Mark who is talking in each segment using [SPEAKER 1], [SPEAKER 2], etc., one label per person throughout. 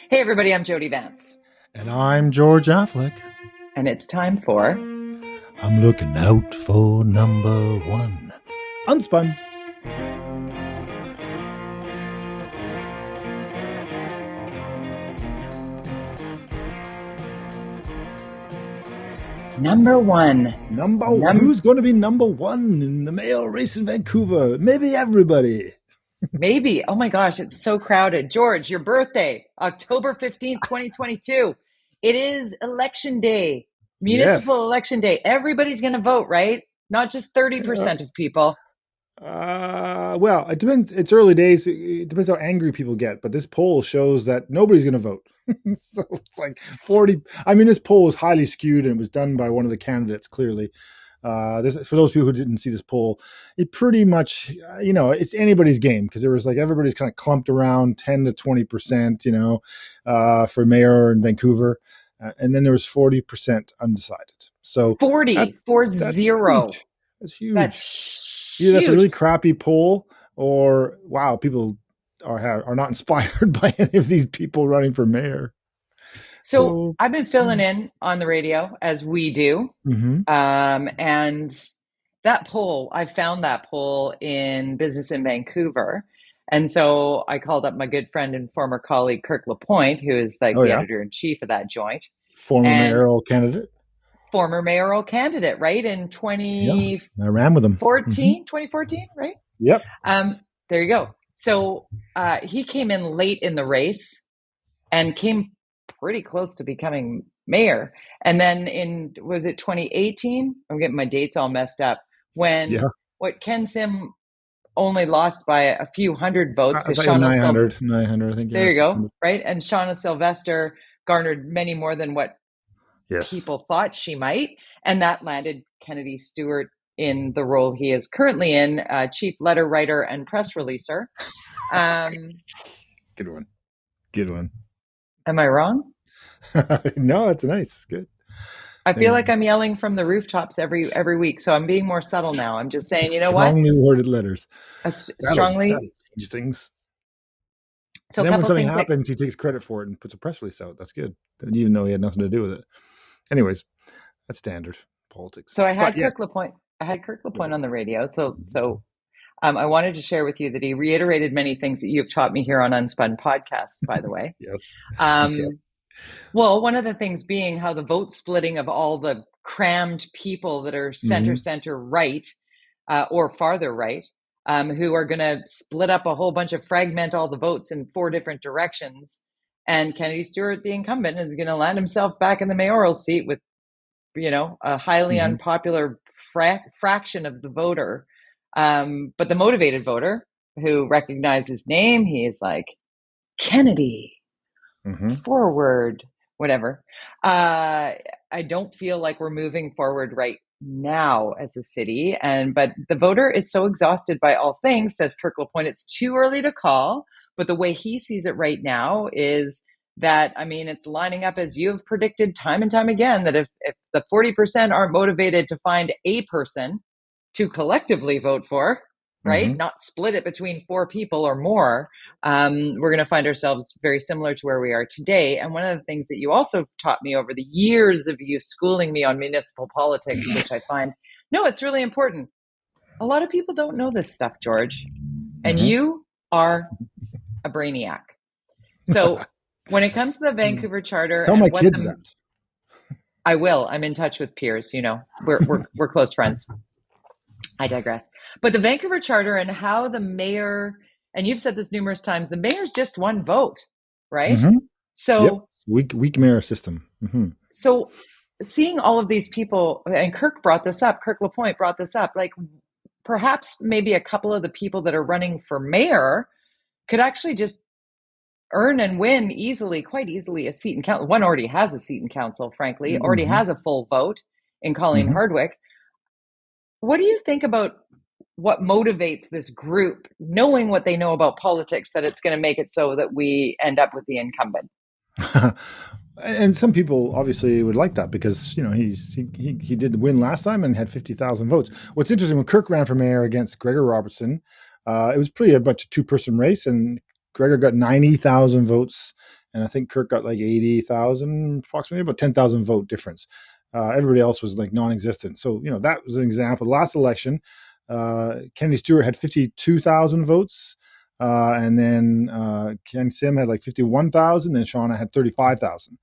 [SPEAKER 1] Hey everybody, I'm Jody Vance.
[SPEAKER 2] And I'm George-Affleck.
[SPEAKER 1] And it's time for...
[SPEAKER 2] I'm looking out for number one. UnSpun.
[SPEAKER 1] Number one.
[SPEAKER 2] Who's going to be number one in the male race in Vancouver? Maybe everybody.
[SPEAKER 1] Maybe. Oh my gosh, it's so crowded. George, your birthday, October 15th, 2022. It is election day, municipal election day. Everybody's going to vote, right? Not just 30% of people.
[SPEAKER 2] Well, it depends. It's early days. It depends how angry people get. But this poll shows that nobody's going to vote. So it's like 40. I mean, this poll is highly skewed and it was done by one of the candidates, clearly. For those people who didn't see this poll, it pretty much, it's anybody's game because there was like everybody's kind of clumped around 10 to 20%, for mayor in Vancouver. And then there was 40% undecided. So
[SPEAKER 1] 40.
[SPEAKER 2] That's huge.
[SPEAKER 1] That's huge.
[SPEAKER 2] Either that's a really crappy poll or, wow, people are not inspired by any of these people running for mayor.
[SPEAKER 1] So I've been filling in on the radio as we do.
[SPEAKER 2] Mm-hmm.
[SPEAKER 1] And that poll, I found that poll in Business in Vancouver. And so I called up my good friend and former colleague, Kirk LaPointe, who is like the editor-in-chief of that joint.
[SPEAKER 2] Former mayoral candidate,
[SPEAKER 1] right? In 2014,
[SPEAKER 2] I ran with him.
[SPEAKER 1] 2014, right?
[SPEAKER 2] Yep.
[SPEAKER 1] There you go. So he came in late in the race and came pretty close to becoming mayor. And then was it 2018? I'm getting my dates all messed up. When Ken Sim only lost by a few hundred votes.
[SPEAKER 2] 900, I think.
[SPEAKER 1] There you go. Right. And Shauna Sylvester garnered many more than what people thought she might. And that landed Kennedy-Stewart in the role he is currently in, chief letter writer and press releaser.
[SPEAKER 2] Good one.
[SPEAKER 1] Am I wrong?
[SPEAKER 2] No, it's nice. Good.
[SPEAKER 1] I feel like I'm yelling from the rooftops every week, so I'm being more subtle now. I'm just saying, you know what?
[SPEAKER 2] Strongly worded letters.
[SPEAKER 1] That'll
[SPEAKER 2] change things.
[SPEAKER 1] So
[SPEAKER 2] then when something happens, he takes credit for it and puts a press release out. That's good. Even though he had nothing to do with it. Anyways, that's standard politics.
[SPEAKER 1] So I had Kirk LaPointe. On the radio. So I wanted to share with you that he reiterated many things that you've taught me here on UnSpunPodcast, by the way.
[SPEAKER 2] Yes.
[SPEAKER 1] Well, one of the things being how the vote splitting of all the crammed people that are center right or farther right, who are going to split up a whole bunch of fragment all the votes in 4 different directions. And Kennedy-Stewart, the incumbent, is going to land himself back in the mayoral seat with, a highly unpopular fraction of the voter. But the motivated voter who recognized his name, he is like, Kennedy, forward, whatever. I don't feel like we're moving forward right now as a city. But the voter is so exhausted by all things, says Kirk LaPointe, it's too early to call. But the way he sees it right now is that, it's lining up as you have predicted time and time again, that if the 40% aren't motivated to find a person to collectively vote for, right? Not split it between 4 people or more. We're going to find ourselves very similar to where we are today. And one of the things that you also taught me over the years of you schooling me on municipal politics, which I find, it's really important. A lot of people don't know this stuff, George, and you are a brainiac. So when it comes to the Vancouver Charter,
[SPEAKER 2] tell my kids that.
[SPEAKER 1] I will. I'm in touch with peers. We're close friends. I digress. But the Vancouver Charter and how the mayor, and you've said this numerous times, the mayor's just one vote, right? So
[SPEAKER 2] weak mayor system.
[SPEAKER 1] So seeing all of these people, and Kirk LaPointe brought this up, like perhaps maybe a couple of the people that are running for mayor could actually just earn and win quite easily a seat in council. One already has a seat in council, frankly, already has a full vote in Colleen Hardwick. What do you think about what motivates this group, knowing what they know about politics, that it's going to make it so that we end up with the incumbent?
[SPEAKER 2] And some people obviously would like that because, he did win last time and had 50,000 votes. What's interesting, when Kirk ran for mayor against Gregor Robertson, it was pretty much a 2-person race, and Gregor got 90,000 votes, and I think Kirk got like 80,000, approximately, about 10,000 vote difference. Everybody else was like non-existent. So, that was an example. Last election, Kennedy-Stewart had 52,000 votes. And then Ken Sim had like 51,000, and Shauna had 35,000.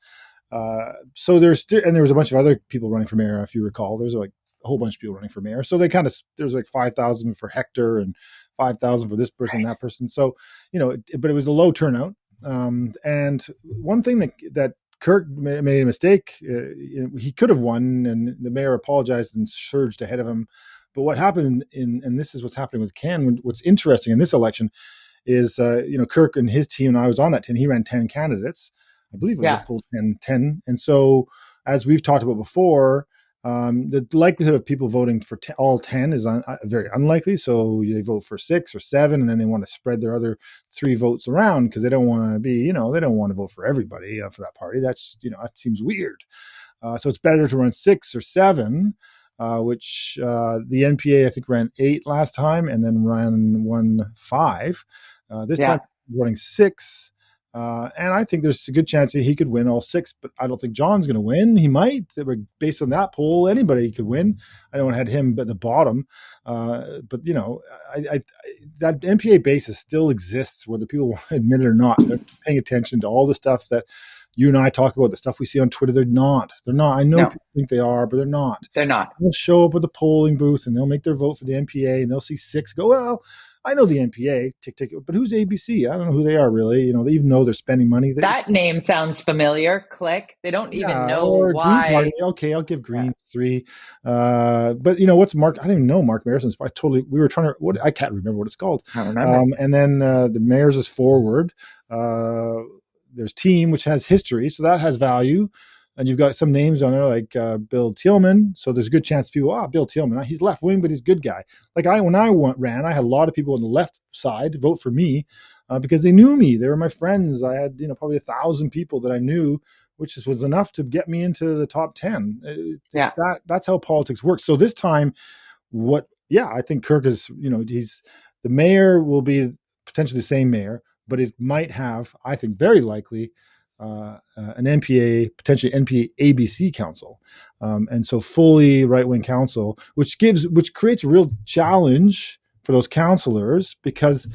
[SPEAKER 2] So there was a bunch of other people running for mayor, if you recall. There's like a whole bunch of people running for mayor. So there's like 5,000 for Hector and 5,000 for this person, that person. So, but it was a low turnout. And one thing that Kirk made a mistake. He could have won, and the mayor apologized and surged ahead of him. But what happened and this is what's happening with Ken. What's interesting in this election is, Kirk and his team, and I was on that team. He ran 10 candidates. I believe it was a full 10. And so, as we've talked about before, the likelihood of people voting for all 10 is very unlikely. So they vote for 6 or 7, and then they want to spread their other 3 votes around because they don't want to be, they don't want to vote for everybody for that party. That's, that seems weird. So it's better to run 6 or 7, which the NPA, I think, ran 8 last time and then won 5. This time running 6. And I think there's a good chance that he could win all 6, but I don't think John's going to win. He might. Based on that poll, anybody could win. I don't had him at the bottom. But, that NPA basis still exists, whether people admit it or not. They're paying attention to all the stuff that you and I talk about, the stuff we see on Twitter. They're not. I know people think they are, but they're not.
[SPEAKER 1] They're not.
[SPEAKER 2] They'll show up at the polling booth and they'll make their vote for the NPA, and they'll see 6, go, well, I know the NPA, tick, but who's ABC? I don't know who they are, really. They even know they're spending money.
[SPEAKER 1] That name sounds familiar. Click. They don't even know
[SPEAKER 2] or
[SPEAKER 1] why.
[SPEAKER 2] Green Party. Okay, I'll give Green 3. But what's Mark? I didn't even know Mark Marison's. We were trying to, I can't remember what it's called.
[SPEAKER 1] I don't remember.
[SPEAKER 2] And then the mayor's is Forward. There's Team, which has history, so that has value. And you've got some names on there like Bill Tillman. So there's a good chance people, Bill Tillman, he's left wing, but he's a good guy. Like when I ran, I had a lot of people on the left side vote for me because they knew me. They were my friends. I had, probably 1,000 people that I knew, which was enough to get me into the top 10. That's how politics works. So this time, I think Kirk is, the mayor will be potentially the same mayor, but it might have, I think, very likely, an NPA, potentially NPA ABC council. And so fully right-wing council, which creates a real challenge for those councillors because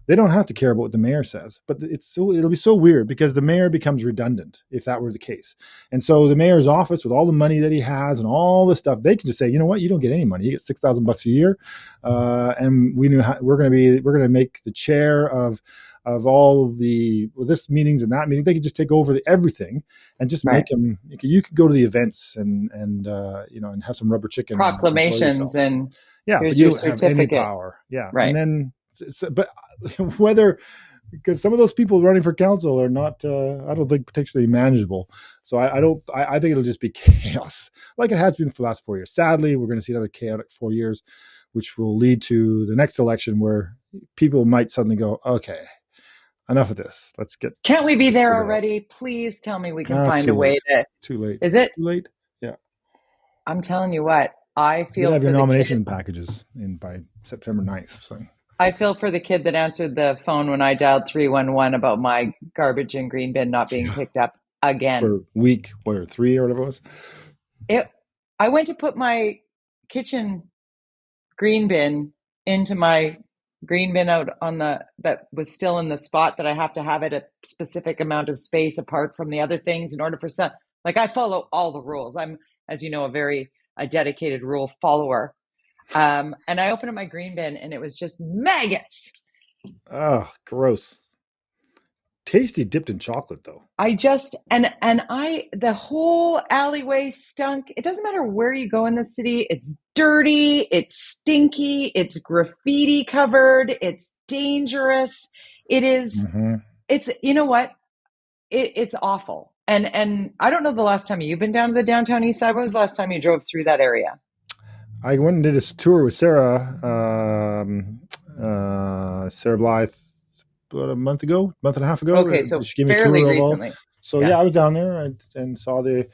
[SPEAKER 2] they don't have to care about what the mayor says. But it'll be so weird because the mayor becomes redundant if that were the case. And so the mayor's office, with all the money that he has and all this stuff, they can just say, you know what, you don't get any money. You get $6,000 a year. And we're going to make the chair of all this meetings and that meeting. They could just take over everything and just make them. You could go to the events and have some rubber chicken
[SPEAKER 1] proclamations and
[SPEAKER 2] but you don't have any power. And then, but whether, because some of those people running for council are not, I don't think particularly manageable. So I think it'll just be chaos like it has been for the last 4 years. Sadly, we're going to see another chaotic 4 years, which will lead to the next election where people might suddenly go, okay, enough of this. Let's get.
[SPEAKER 1] Can't we be there already? Please tell me we can find a way to.
[SPEAKER 2] Too late.
[SPEAKER 1] Is it
[SPEAKER 2] too late? Yeah.
[SPEAKER 1] I'm telling you what. I feel.
[SPEAKER 2] You have your nomination packages in by September 9th. So.
[SPEAKER 1] I feel for the kid that answered the phone when I dialed 311 about my garbage and green bin not being picked up again.
[SPEAKER 2] For week 3 or whatever it was.
[SPEAKER 1] I went to put my kitchen green bin into my green bin out that was still in the spot that I have to have it a specific amount of space apart from the other things in order for some, like I follow all the rules. I'm, as you know, a dedicated rule follower. And I opened up my green bin and it was just maggots.
[SPEAKER 2] Oh, gross. Tasty dipped in chocolate though.
[SPEAKER 1] The whole alleyway stunk. It doesn't matter where you go in the city. It's dirty. It's stinky. It's graffiti covered. It's dangerous. It is, It's, you know what? It's awful. And I don't know the last time you've been down to the downtown east side. When was the last time you drove through that area?
[SPEAKER 2] I went and did a tour with Sarah, Sarah Blythe, about a month and a half ago.
[SPEAKER 1] Okay, so she gave me fairly a tour recently.
[SPEAKER 2] So I was down there and saw the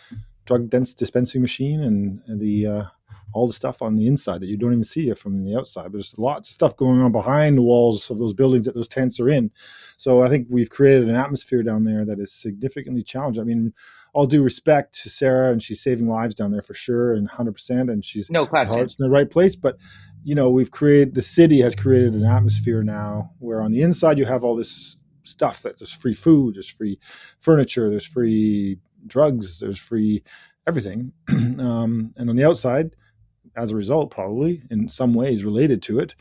[SPEAKER 2] drug dispensing machine and the all the stuff on the inside that you don't even see from the outside. But there's lots of stuff going on behind the walls of those buildings that those tents are in. So I think we've created an atmosphere down there that is significantly challenging. I mean, all due respect to Sarah, and she's saving lives down there for sure, and 100%, and she's
[SPEAKER 1] No
[SPEAKER 2] her
[SPEAKER 1] question.
[SPEAKER 2] heart's in the right place. But the city has created an atmosphere now where on the inside you have all this stuff that there's free food, there's free furniture, there's free drugs, there's free everything. And on the outside, as a result, probably in some ways related to it,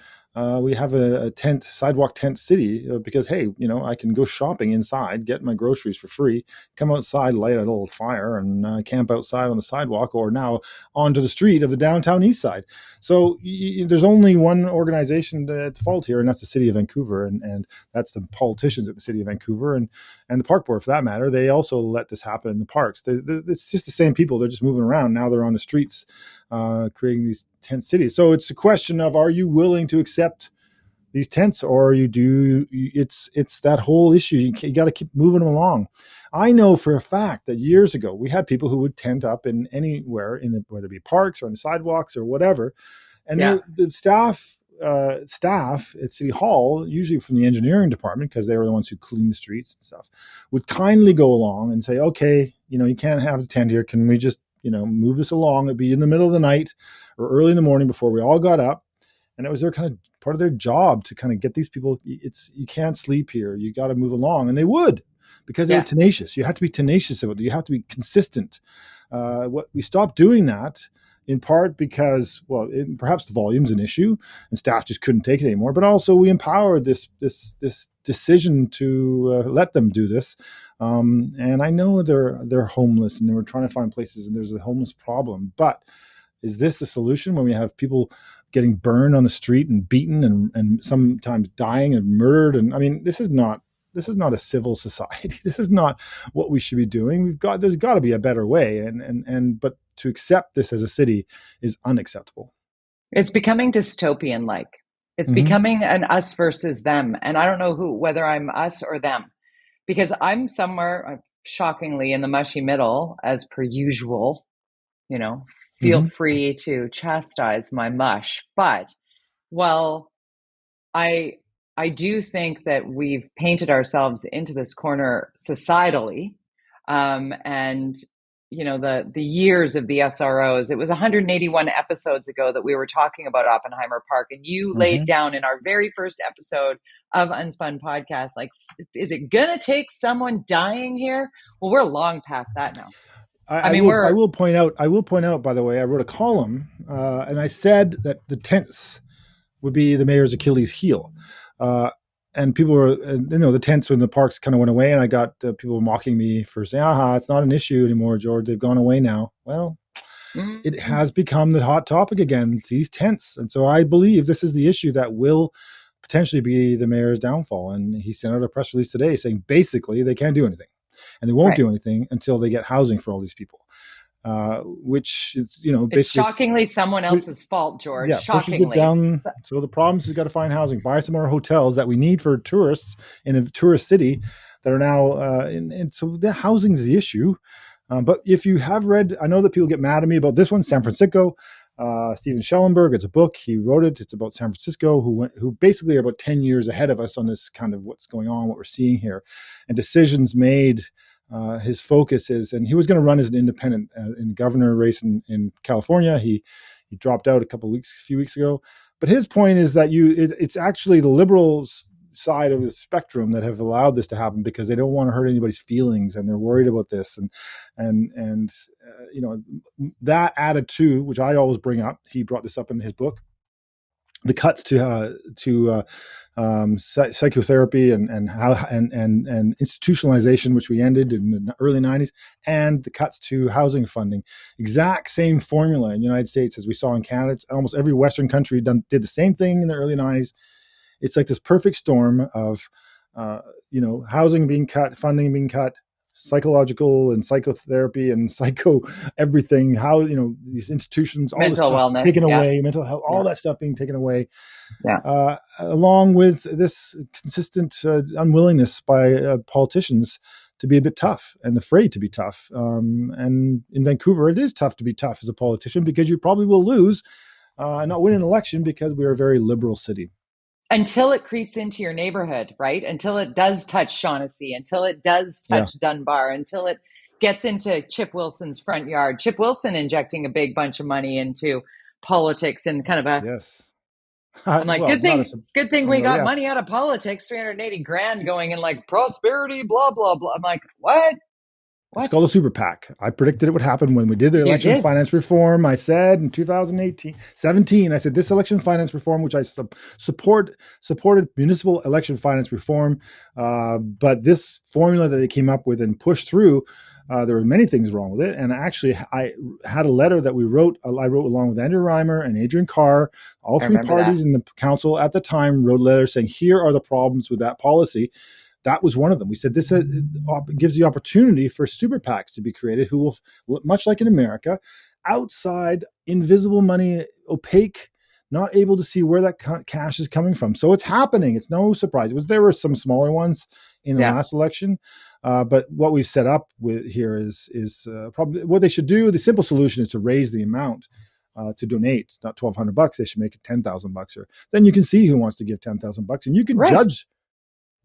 [SPEAKER 2] we have a sidewalk tent city because, hey, I can go shopping inside, get my groceries for free, come outside, light a little fire, and camp outside on the sidewalk, or now onto the street of the downtown east side. So there's only one organization at fault here, and that's the City of Vancouver, and that's the politicians at the City of Vancouver and the park board, for that matter. They also let this happen in the parks. It's just the same people. They're just moving around. Now they're on the streets creating these tent cities. So it's a question of, are you willing to accept these tents, or it's that whole issue. You got to keep moving them along. I know for a fact that years ago we had people who would tent up in anywhere whether it be parks or on the sidewalks or whatever, and the staff at City Hall, usually from the engineering department, because they were the ones who clean the streets and stuff, would kindly go along and say, okay, you can't have the tent here. Can we just move this along? It'd be in the middle of the night or early in the morning before we all got up. And it was their kind of part of their job to kind of get these people, you can't sleep here. You got to move along. And they would, because they were tenacious. You have to be tenacious about it. You have to be consistent. We stopped doing that in part because, perhaps the volume's an issue and staff just couldn't take it anymore. But also we empowered this decision to let them do this. And I know they're homeless and they were trying to find places, and there's a homeless problem. But is this the solution when we have people getting burned on the street and beaten and sometimes dying and murdered? And I mean, this is not a civil society. This is not what we should be doing. There's got to be a better way. But to accept this as a city is unacceptable.
[SPEAKER 1] It's becoming dystopian like. It's becoming an us versus them. And I don't know whether I'm us or them, because I'm somewhere shockingly in the mushy middle, as per usual. Feel free to chastise my mush. But I do think that we've painted ourselves into this corner societally. And the years of the SROs, it was 181 episodes ago that we were talking about Oppenheimer Park, and you laid down in our very first episode of Unspun Podcast, like, is it gonna take someone dying here? Well, we're long past that now.
[SPEAKER 2] I will point out, by the way, I wrote a column and I said that the tents would be the mayor's Achilles heel. And people were, the tents in the parks kind of went away, and I got people mocking me for saying, it's not an issue anymore, George. They've gone away now. Well, it has become the hot topic again, these tents. And so I believe this is the issue that will potentially be the mayor's downfall. And he sent out a press release today saying basically they can't do anything. And they won't do anything until they get housing for all these people, which is, basically,
[SPEAKER 1] it's shockingly someone else's fault, George.
[SPEAKER 2] Yeah,
[SPEAKER 1] shockingly.
[SPEAKER 2] Pushes it down. So the problem is we've got to find housing, buy some more hotels that we need for tourists in a tourist city that are now, and so the housing is the issue. But if you have read, I know that people get mad at me about this one, San Francisco. Steven Schellenberg, it's a book. He wrote it. It's about San Francisco, who basically are about 10 years ahead of us on this kind of what's going on, what we're seeing here, and decisions made. His focus is, and he was going to run as an independent in the governor race in California. He dropped out a few weeks ago. But his point is that it's actually the liberals side of the spectrum that have allowed this to happen because they don't want to hurt anybody's feelings and they're worried about this and that attitude, which I always bring up. He brought this up in his book. The cuts to psychotherapy and institutionalization, which we ended in the early 90s, and the cuts to housing funding. Exact same formula in the United States as we saw in Canada. Almost every Western country did the same thing in the early 90s. It's like this perfect storm of housing being cut, funding being cut, psychological and psychotherapy and psycho everything, how these institutions, all
[SPEAKER 1] mental
[SPEAKER 2] this
[SPEAKER 1] wellness
[SPEAKER 2] taken away, mental health, all that stuff being taken away, along with this consistent unwillingness by politicians to be a bit tough and afraid to be tough. And in Vancouver, it is tough to be tough as a politician because you probably will lose, not win an election, because we are a very liberal city.
[SPEAKER 1] Until it creeps into your neighborhood, right? Until it does touch Shaughnessy, until it does touch Dunbar, until it gets into Chip Wilson's front yard. Chip Wilson injecting a big bunch of money into politics and kind of a...
[SPEAKER 2] Yes.
[SPEAKER 1] I'm like,
[SPEAKER 2] well,
[SPEAKER 1] good thing we got money out of politics, 380 grand going in like prosperity, blah, blah, blah. I'm like, what?
[SPEAKER 2] It's called a super PAC. I predicted it would happen when we did the election finance reform. I said in 17, I said this election finance reform, which I supported municipal election finance reform. But this formula that they came up with and pushed through, there were many things wrong with it. And actually, I had a letter that I wrote along with Andrew Reimer and Adrian Carr. All three parties in the council at the time wrote letters saying, here are the problems with that policy. That was one of them. We said this gives the opportunity for super PACs to be created who will, much like in America, outside, invisible money, opaque, not able to see where that cash is coming from. So it's happening. It's no surprise. There were some smaller ones in the last election. But what we've set up with here is probably what they should do. The simple solution is to raise the amount to donate. It's not $1,200. They should make it $10,000, or then you can see who wants to give $10,000, and you can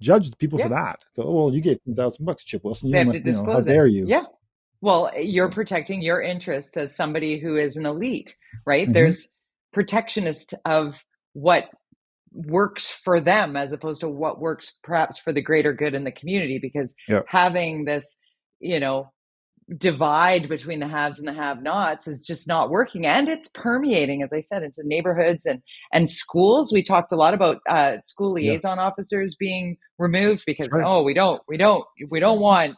[SPEAKER 2] judge the people for that. Go, well, you get $10,000, Chip Wilson. You must, how dare you?
[SPEAKER 1] Yeah. Well, you're protecting your interests as somebody who is an elite, right? Mm-hmm. There's protectionist of what works for them as opposed to what works perhaps for the greater good in the community, because having this, divide between the haves and the have-nots is just not working, and it's permeating, as I said, into neighborhoods and schools. We talked a lot about school liaison officers being removed because we don't want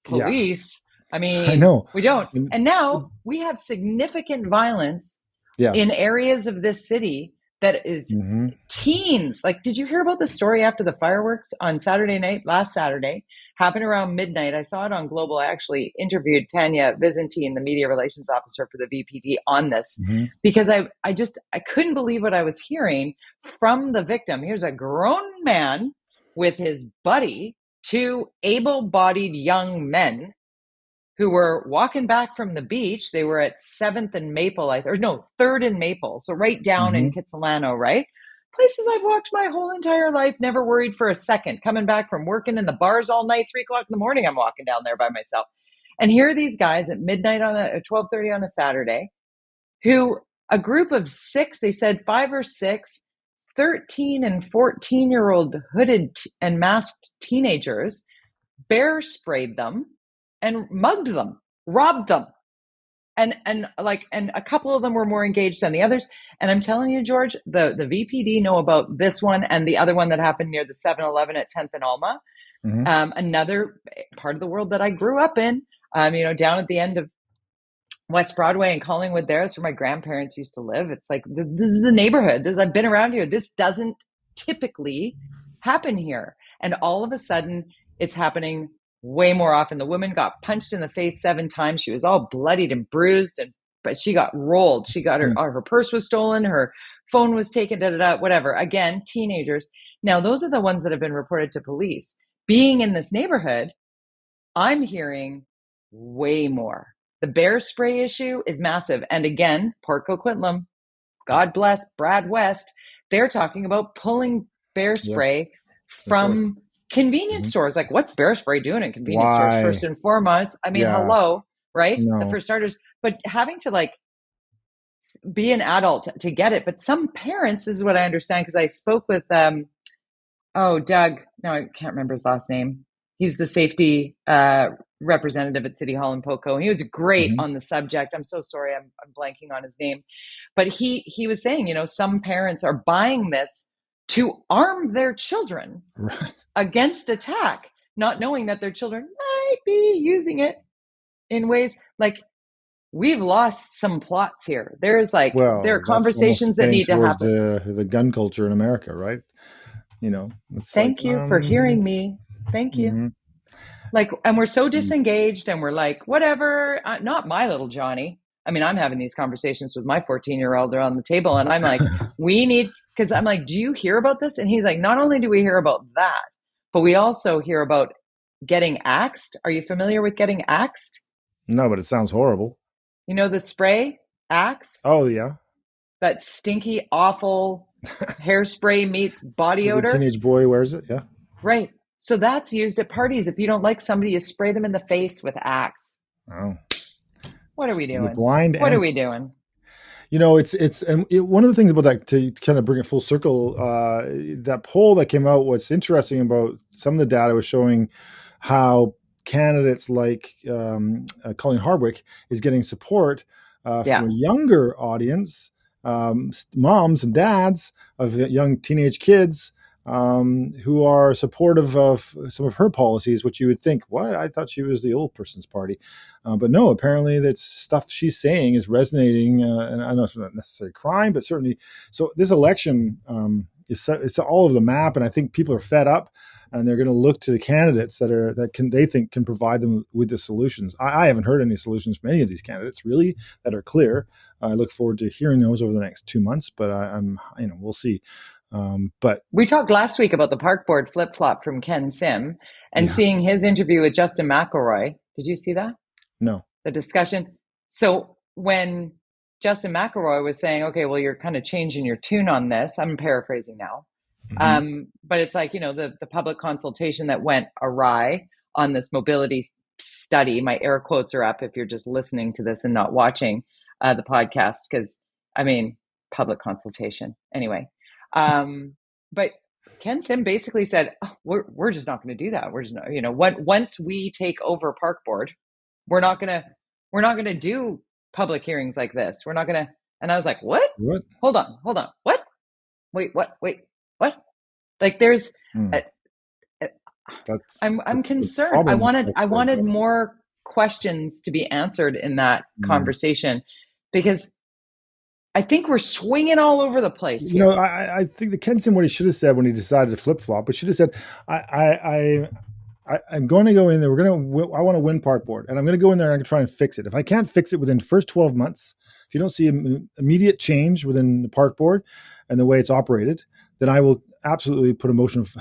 [SPEAKER 1] police. I mean,
[SPEAKER 2] I know
[SPEAKER 1] we don't, and now we have significant violence in areas of this city that is teens. Like, did you hear about the story after the fireworks on last Saturday? Happened around midnight. I saw it on Global. I actually interviewed Tanya Byzantine, the media relations officer for the VPD, on this because I couldn't believe what I was hearing from the victim. Here's a grown man with his buddy, two able-bodied young men who were walking back from the beach. They were at 7th and Maple, 3rd and Maple. So right down in Kitsilano, right? Places I've walked my whole entire life, never worried for a second. Coming back from working in the bars all night, 3 o'clock in the morning, I'm walking down there by myself. And here are these guys at midnight on 12:30 on a Saturday, who a group of 6, they said 5 or 6, 13 and 14-year-old hooded and masked teenagers bear sprayed them and mugged them, robbed them. And a couple of them were more engaged than the others. And I'm telling you, George, the VPD know about this one and the other one that happened near the 7-Eleven at 10th and Alma. Another part of the world that I grew up in, down at the end of West Broadway and Collingwood there. That's where my grandparents used to live. It's like, this is the neighborhood. I've been around here. This doesn't typically happen here. And all of a sudden, it's happening way more often. The woman got punched in the face 7 times. She was all bloodied and bruised, but she got rolled. She got her purse was stolen, her phone was taken, whatever. Again, teenagers. Now, those are the ones that have been reported to police. Being in this neighborhood, I'm hearing way more. The bear spray issue is massive. And again, Port Coquitlam, God bless Brad West, they're talking about pulling bear spray from convenience stores. Like, what's bear spray doing in convenience stores first and foremost? I mean, hello, right? No. For starters, but having to be an adult to get it. But some parents, this is what I understand, because I spoke with Doug. No, I can't remember his last name. He's the safety representative at City Hall in Poco. He was great on the subject. I'm so sorry, I'm blanking on his name. But he was saying, some parents are buying this to arm their children against attack, not knowing that their children might be using it in ways like we've lost some plots here. There are conversations that need to happen.
[SPEAKER 2] The gun culture in America, right?
[SPEAKER 1] Thank you for hearing me. Thank you. And we're so disengaged and we're like, whatever, not my little Johnny. I mean, I'm having these conversations with my 14-year-old around the table and I'm like, because I'm like, do you hear about this? And he's like, not only do we hear about that, but we also hear about getting axed. Are you familiar with getting axed?
[SPEAKER 2] No, but it sounds horrible.
[SPEAKER 1] You know the spray, Axe?
[SPEAKER 2] Oh yeah,
[SPEAKER 1] That stinky, awful hairspray meets body
[SPEAKER 2] every
[SPEAKER 1] odor?
[SPEAKER 2] teenage boy wears it. Yeah.
[SPEAKER 1] Right. So that's used at parties. If you don't like somebody, you spray them in the face with Axe.
[SPEAKER 2] Oh,
[SPEAKER 1] What are we
[SPEAKER 2] the
[SPEAKER 1] doing?
[SPEAKER 2] blind
[SPEAKER 1] What are
[SPEAKER 2] and
[SPEAKER 1] we doing?
[SPEAKER 2] it's one of the things about that, to kind of bring it full circle. That poll that came out. What's interesting about some of the data was showing how candidates like Colleen Hardwick is getting support from
[SPEAKER 1] Yeah.
[SPEAKER 2] a younger audience, moms and dads of young teenage kids, who are supportive of some of her policies, which you would think, what? I thought she was the old person's party. But no, apparently that stuff she's saying is resonating. And I don't know if it's not necessarily crime, but certainly. So this election it's all over the map. And I think people are fed up, and they're going to look to the candidates they think can provide them with the solutions. I haven't heard any solutions from any of these candidates really that are clear. I look forward to hearing those over the next 2 months, but we'll see. But
[SPEAKER 1] we talked last week about the park board flip flop from Ken Sim and
[SPEAKER 2] yeah,
[SPEAKER 1] seeing his interview with Justin McElroy. Did you see that?
[SPEAKER 2] no,
[SPEAKER 1] The discussion. So when Justin McElroy was saying, okay, well, you're kind of changing your tune on this. I'm paraphrasing now. But it's like, the public consultation that went awry on this mobility study. My air quotes are up if you're just listening to this and not watching the podcast, because public consultation anyway. But Ken Sim basically said, oh, we're just not going to do that. We're just not, once we take over park board, we're not going to do public hearings like this. We're not going to. And I was like, what? Hold on. What? Wait, what? Like there's, I'm concerned. I wanted more questions to be answered in that conversation, because I think we're swinging all over the place here.
[SPEAKER 2] I think the Ken Sim, what he should have said when he decided to flip flop, but should have said, I'm going to go in there. I want to win park board, and I'm going to go in there and I'm going to try and fix it. If I can't fix it within the first 12 months, if you don't see immediate change within the park board and the way it's operated, then I will absolutely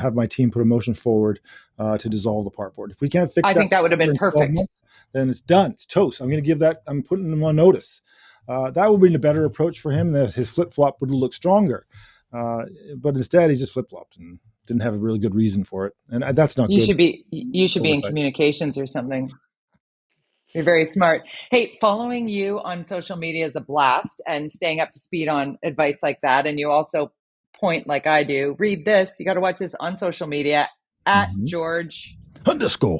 [SPEAKER 2] have my team put a motion forward to dissolve the park board. If we can't fix
[SPEAKER 1] I think that would have been perfect.
[SPEAKER 2] Months, then it's done. It's toast. I'm putting them on notice. That would be a better approach for him. That his flip flop would look stronger. But instead, he just flip flopped and didn't have a really good reason for it, and that's not good.
[SPEAKER 1] You should be in communications or something. You're very smart. Hey, following you on social media is a blast, and staying up to speed on advice like that. And you also point, like I do, read this. You got to watch this on social media at George __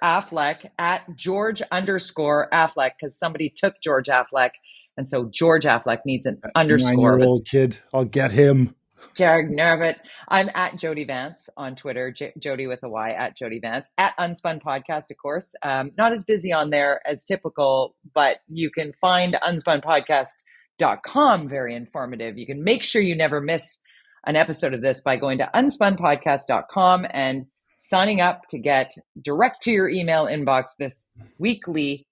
[SPEAKER 1] Affleck, at George_Affleck, because somebody took George Affleck. And so George Affleck needs an underscore.
[SPEAKER 2] 9-year-old kid. I'll get him.
[SPEAKER 1] Jared Nervit. I'm at Jody Vance on Twitter, Jody with a Y, at Jody Vance, at UnSpunPodcast, of course. Not as busy on there as typical, but you can find unspunpodcast.com very informative. You can make sure you never miss an episode of this by going to unspunpodcast.com and signing up to get direct to your email inbox this weekly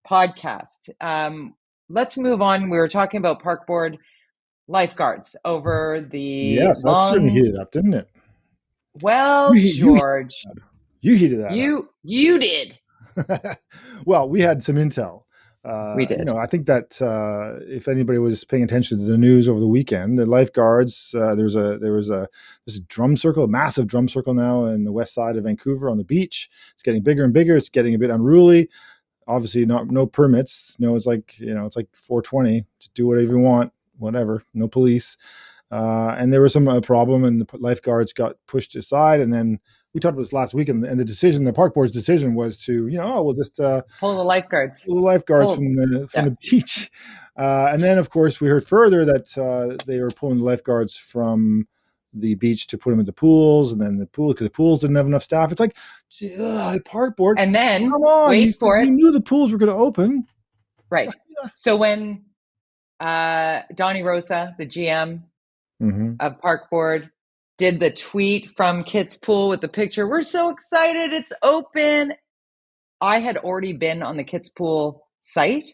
[SPEAKER 1] podcast. Let's move on. We were talking about park board lifeguards over the
[SPEAKER 2] that certainly heated up, didn't it?
[SPEAKER 1] Well, George,
[SPEAKER 2] you heated that
[SPEAKER 1] up. You did.
[SPEAKER 2] Well, we had some intel.
[SPEAKER 1] We did.
[SPEAKER 2] I think that if anybody was paying attention to the news over the weekend, the lifeguards, there was this drum circle, a massive drum circle now in the west side of Vancouver on the beach. It's getting bigger and bigger. It's getting a bit unruly. Obviously, no permits. It's like 420. Just do whatever you want. Whatever, no police. And there was some problem, and the lifeguards got pushed aside. And then we talked about this last week, and the park board's decision was to, we'll just
[SPEAKER 1] pull the lifeguards
[SPEAKER 2] from the beach. And then, of course, we heard further that they were pulling the lifeguards from the beach to put them in the pools, and then because the pools didn't have enough staff. It's like, park board.
[SPEAKER 1] And then,
[SPEAKER 2] come on, you knew the pools were going to open.
[SPEAKER 1] Right. So when Donnie Rosa, the GM of park board, did the tweet from Kit's Pool with the picture, we're so excited, it's open. I had already been on the Kit's Pool site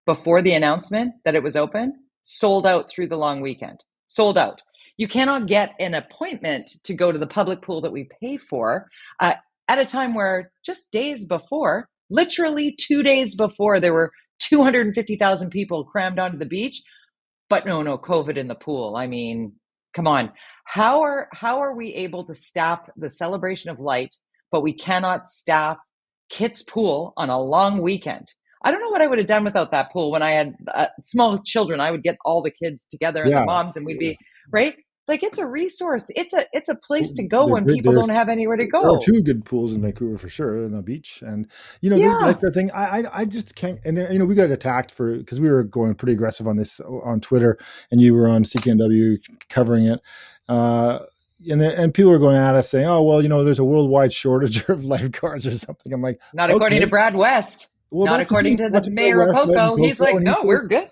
[SPEAKER 1] before the announcement that it was open, sold out through the long weekend. Sold out. You cannot get an appointment to go to the public pool that we pay for at a time where just days before, literally 2 days before, there were 250,000 people crammed onto the beach. But no, COVID in the pool. I mean, come on. How are we able to staff the celebration of light, but we cannot staff Kit's pool on a long weekend? I don't know what I would have done without that pool when I had small children. I would get all the kids together and the
[SPEAKER 2] Yeah.
[SPEAKER 1] moms, and we'd be right. Like, it's a resource. It's a place to go
[SPEAKER 2] They're
[SPEAKER 1] when
[SPEAKER 2] good.
[SPEAKER 1] people don't have anywhere to
[SPEAKER 2] There are
[SPEAKER 1] go.
[SPEAKER 2] 2 good pools in Vancouver for sure, in the beach. And, this
[SPEAKER 1] Yeah,
[SPEAKER 2] lifeguard thing, I just can't. And, we got attacked because we were going pretty aggressive on this on Twitter, and you were on CKNW covering it. And people are going at us saying, oh, well, there's a worldwide shortage of lifeguards or something. I'm like,
[SPEAKER 1] not according to Brad West.
[SPEAKER 2] Well,
[SPEAKER 1] not according to the mayor of Coco. He's like, no, we're good.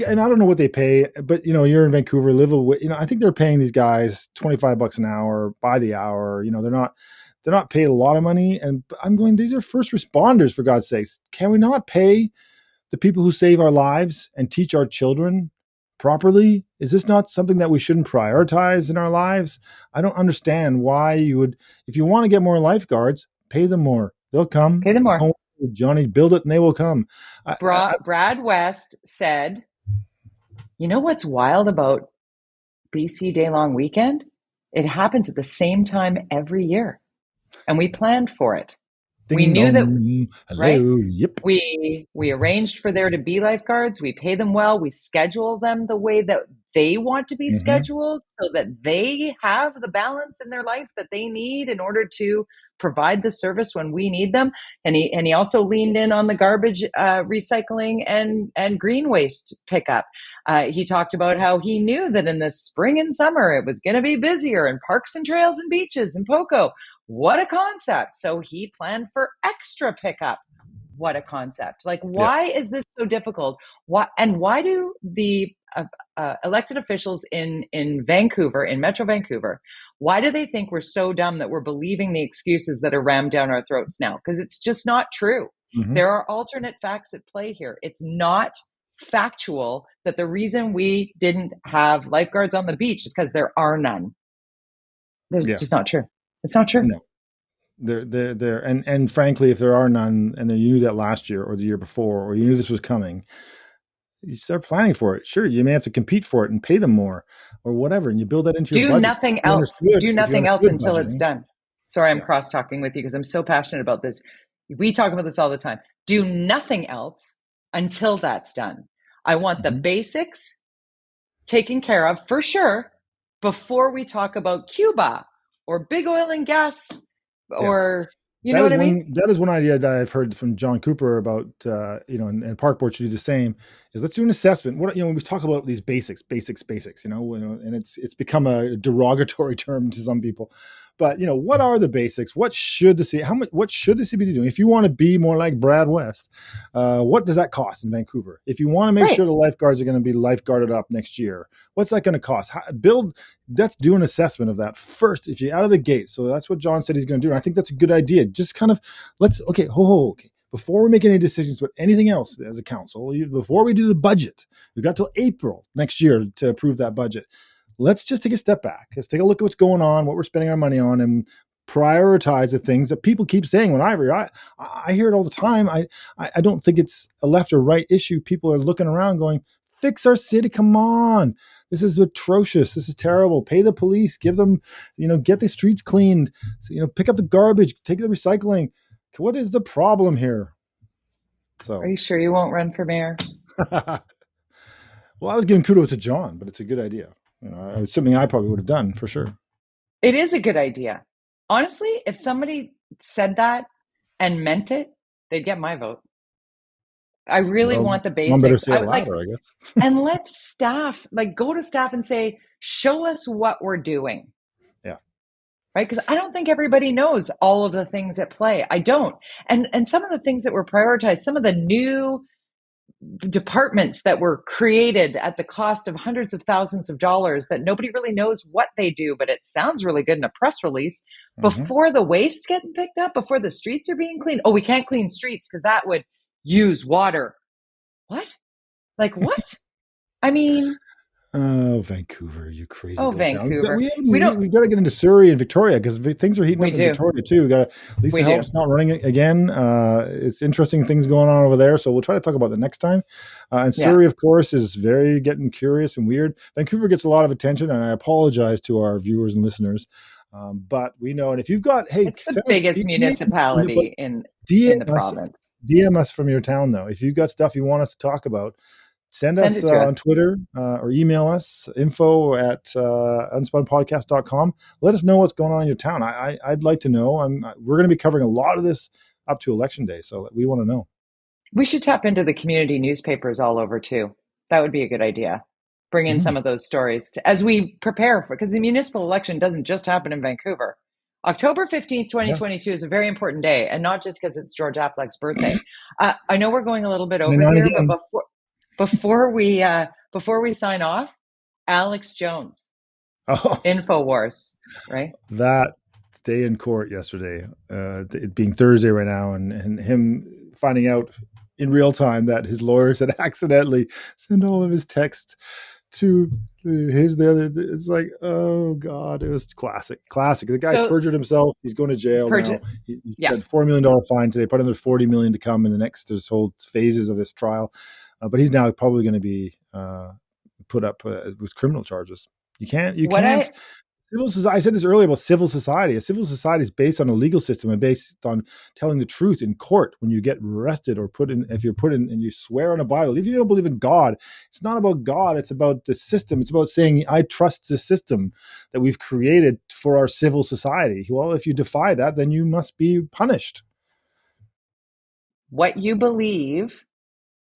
[SPEAKER 2] And I don't know what they pay, but you're in Vancouver, live away. I think they're paying these guys $25 an hour by the hour. They're not paid a lot of money. And I'm going, these are first responders, for God's sakes. Can we not pay the people who save our lives and teach our children properly? Is this not something that we shouldn't prioritize in our lives? I don't understand why you would, if you want to get more lifeguards, pay them more. They'll come.
[SPEAKER 1] Pay them more.
[SPEAKER 2] Oh, Johnny, build it and they will come.
[SPEAKER 1] Brad West said, you know what's wild about BC Day Long Weekend? It happens at the same time every year, and we planned for it.
[SPEAKER 2] Ding
[SPEAKER 1] we knew
[SPEAKER 2] dong.
[SPEAKER 1] that,
[SPEAKER 2] Hello.
[SPEAKER 1] right?
[SPEAKER 2] Yep.
[SPEAKER 1] We arranged for there to be lifeguards. We pay them well. We schedule them the way that they want to be scheduled, so that they have the balance in their life that they need in order to provide the service when we need them. And he also leaned in on the garbage recycling and green waste pickup. He talked about how he knew that in the spring and summer it was going to be busier in parks and trails and beaches and Poco. What a concept. So he planned for extra pickup. What a concept. Like, why is this so difficult? Why do the elected officials in Vancouver, in Metro Vancouver, why do they think we're so dumb that we're believing the excuses that are rammed down our throats now? Because it's just not true. There are alternate facts at play here. It's not factual that the reason we didn't have lifeguards on the beach is because there are none. There's just not true. It's not true.
[SPEAKER 2] No. They're and frankly, if there are none, and then you knew that last year or the year before, or you knew this was coming, you start planning for it. Sure, you may have to compete for it and pay them more or whatever, and you build that into your budget.
[SPEAKER 1] Do nothing else until budgeting. It's done. Sorry, I'm cross-talking with you because I'm so passionate about this. We talk about this all the time. Do nothing else until that's done. I want the basics taken care of for sure before we talk about Cuba or big oil and gas or you know what I mean?
[SPEAKER 2] That is one idea that I've heard from John Cooper about, and Park Board should do the same, is let's do an assessment. When we talk about these basics, and it's become a derogatory term to some people. But, what are the basics? What should the city be doing? If you want to be more like Brad West, what does that cost in Vancouver? If you want to make sure the lifeguards are going to be lifeguarded up next year, what's that going to cost? Let's do an assessment of that first, if you're out of the gate. So that's what John said he's going to do. And I think that's a good idea. Just kind of, okay. Before we make any decisions about anything else as a council, before we do the budget, we've got till April next year to approve that budget. Let's just take a step back. Let's take a look at what's going on, what we're spending our money on, and prioritize the things that people keep saying. When I hear it all the time. I don't think it's a left or right issue. People are looking around going, fix our city. Come on. This is atrocious. This is terrible. Pay the police, give them, get the streets cleaned, pick up the garbage, take the recycling. What is the problem here? So,
[SPEAKER 1] are you sure you won't run for mayor?
[SPEAKER 2] Well, I was giving kudos to John, but it's a good idea. It's something I probably would have done for sure.
[SPEAKER 1] It is a good idea. Honestly, if somebody said that and meant it, they'd get my vote. I really want the basics.
[SPEAKER 2] One better say it louder, I guess.
[SPEAKER 1] And let staff, go to staff and say, show us what we're doing.
[SPEAKER 2] Yeah.
[SPEAKER 1] Right? Because I don't think everybody knows all of the things at play. I don't. And some of the things that were prioritized, some of the new departments that were created at the cost of hundreds of thousands of dollars that nobody really knows what they do, but it sounds really good in a press release. Before the waste's getting picked up, before the streets are being cleaned. Oh, we can't clean streets because that would use water. What? What? I mean,
[SPEAKER 2] Oh, Vancouver, you crazy
[SPEAKER 1] Oh,
[SPEAKER 2] little town.
[SPEAKER 1] Vancouver. We don't,
[SPEAKER 2] We got to get into Surrey and Victoria because things are heating
[SPEAKER 1] we
[SPEAKER 2] up in
[SPEAKER 1] do.
[SPEAKER 2] Victoria too. We got Lisa
[SPEAKER 1] We do.
[SPEAKER 2] Help's not running it again. It's interesting things going on over there. So we'll try to talk about the next time. And
[SPEAKER 1] Yeah.
[SPEAKER 2] Surrey, of course, is very getting curious and weird. Vancouver gets a lot of attention, and I apologize to our viewers and listeners. But we know, and if you've got, hey,
[SPEAKER 1] It's the biggest municipality in the
[SPEAKER 2] DM us,
[SPEAKER 1] province.
[SPEAKER 2] DM us from your town though. If you've got stuff you want us to talk about, send
[SPEAKER 1] Send
[SPEAKER 2] us
[SPEAKER 1] it to
[SPEAKER 2] on
[SPEAKER 1] us.
[SPEAKER 2] Twitter or email us info at unspunpodcast.com. Let us know what's going on in your town. I'd like to know. We're going to be covering a lot of this up to election day, so we want to know.
[SPEAKER 1] We should tap into the community newspapers all over too. That would be a good idea. Bring in
[SPEAKER 2] Mm-hmm.
[SPEAKER 1] some of those stories as we prepare for, because the municipal election doesn't just happen in Vancouver. October 15th,
[SPEAKER 2] Yeah.
[SPEAKER 1] 2022 is a very important day, and not just because it's George Affleck's birthday. I know we're going a little bit over
[SPEAKER 2] 29
[SPEAKER 1] here, but
[SPEAKER 2] again.
[SPEAKER 1] before we sign off, Alex Jones,
[SPEAKER 2] Oh,
[SPEAKER 1] InfoWars, right?
[SPEAKER 2] that day in court yesterday, it being Thursday right now, and him finding out in real time that his lawyers had accidentally sent all of his texts to the other. It's like, oh god, it was classic. The guy's
[SPEAKER 1] So
[SPEAKER 2] perjured himself. He's going to jail now. He
[SPEAKER 1] yeah.
[SPEAKER 2] spent $4 million fine today. Put another $40 million to come in the next. There's whole phases of this trial, but he's now probably going to be put up with criminal charges. You can't. Civil society, I said this earlier about civil society. A civil society is based on a legal system and based on telling the truth in court when you get arrested or if you're put in and you swear on a Bible. If you don't believe in God, it's not about God. It's about the system. It's about saying, I trust the system that we've created for our civil society. Well, if you defy that, then you must be punished.
[SPEAKER 1] What you believe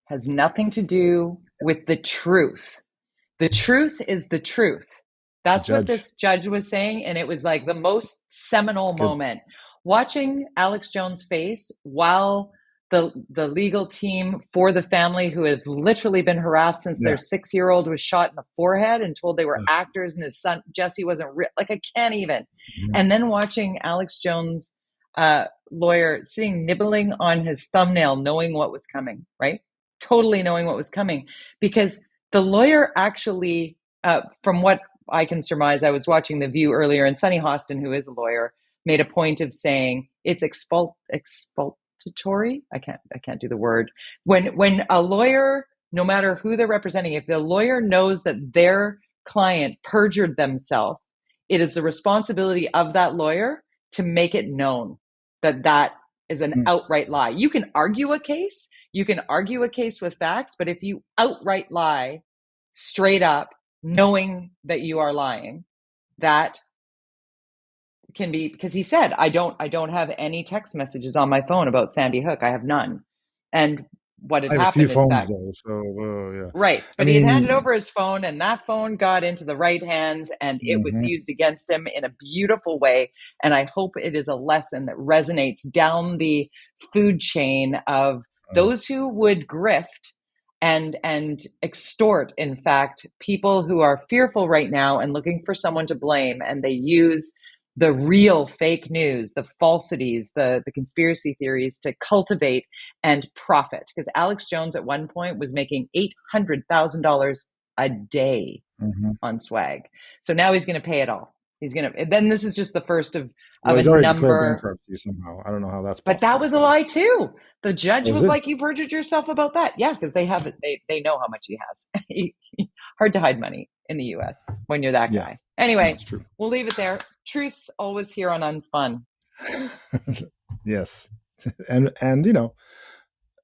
[SPEAKER 1] has nothing to do with the truth. The truth is the truth.
[SPEAKER 2] The
[SPEAKER 1] That's what
[SPEAKER 2] judge.
[SPEAKER 1] this judge was saying. And it was like the most seminal
[SPEAKER 2] Good.
[SPEAKER 1] moment. Watching Alex Jones' face while the legal team for the family who have literally been harassed since their
[SPEAKER 2] Yeah.
[SPEAKER 1] 6-year-old was shot in the forehead and told they were actors and his son, Jesse, wasn't real. Like, I can't even.
[SPEAKER 2] Yeah.
[SPEAKER 1] And then watching Alex Jones' lawyer sitting nibbling on his thumbnail, knowing what was coming, right? Totally knowing what was coming. Because the lawyer actually, from what I can surmise, I was watching The View earlier, and Sunny Hostin, who is a lawyer, made a point of saying it's expulsatory. I can't do the word. When a lawyer, no matter who they're representing, if the lawyer knows that their client perjured themselves, it is the responsibility of that lawyer to make it known that that is an outright lie. You can argue a case. You can argue a case with facts, but if you outright lie straight up, knowing that you are lying, that can be, because he said, I don't have any text messages on my phone about Sandy Hook. I have none. And what had
[SPEAKER 2] I have a few
[SPEAKER 1] happened is
[SPEAKER 2] phones
[SPEAKER 1] that,
[SPEAKER 2] though, so yeah.
[SPEAKER 1] right,
[SPEAKER 2] I
[SPEAKER 1] but he had handed
[SPEAKER 2] mean,
[SPEAKER 1] over his phone, and that phone got into the right hands, and it was used against him in a beautiful way. And I hope it is a lesson that resonates down the food chain of those who would grift and extort, in fact, people who are fearful right now and looking for someone to blame, and they use the real fake news, the falsities, the conspiracy theories to cultivate and profit. Because Alex Jones at one point was making $800,000 a day on swag. So now he's going to pay it all. Then this is just the first of
[SPEAKER 2] he's
[SPEAKER 1] a
[SPEAKER 2] already declared
[SPEAKER 1] number.
[SPEAKER 2] bankruptcy somehow. I don't know how that's
[SPEAKER 1] But
[SPEAKER 2] possible.
[SPEAKER 1] that was a lie too. The judge
[SPEAKER 2] Was
[SPEAKER 1] was
[SPEAKER 2] it?
[SPEAKER 1] like, "You perjured yourself about that." Yeah, because they have it. They know how much he has. Hard to hide money in the U.S. when you're that guy. Anyway,
[SPEAKER 2] that's true.
[SPEAKER 1] we'll leave it there. Truth's always here on Unspun.
[SPEAKER 2] Yes, and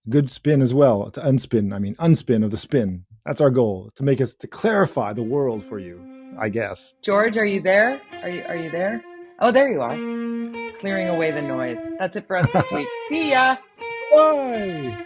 [SPEAKER 2] good spin as well. To unspin of the spin. That's our goal, to clarify the world for you, I guess.
[SPEAKER 1] George, are you there? Are you there? Oh, there you are. Clearing away the noise. That's it for us this week. See ya.
[SPEAKER 2] Bye.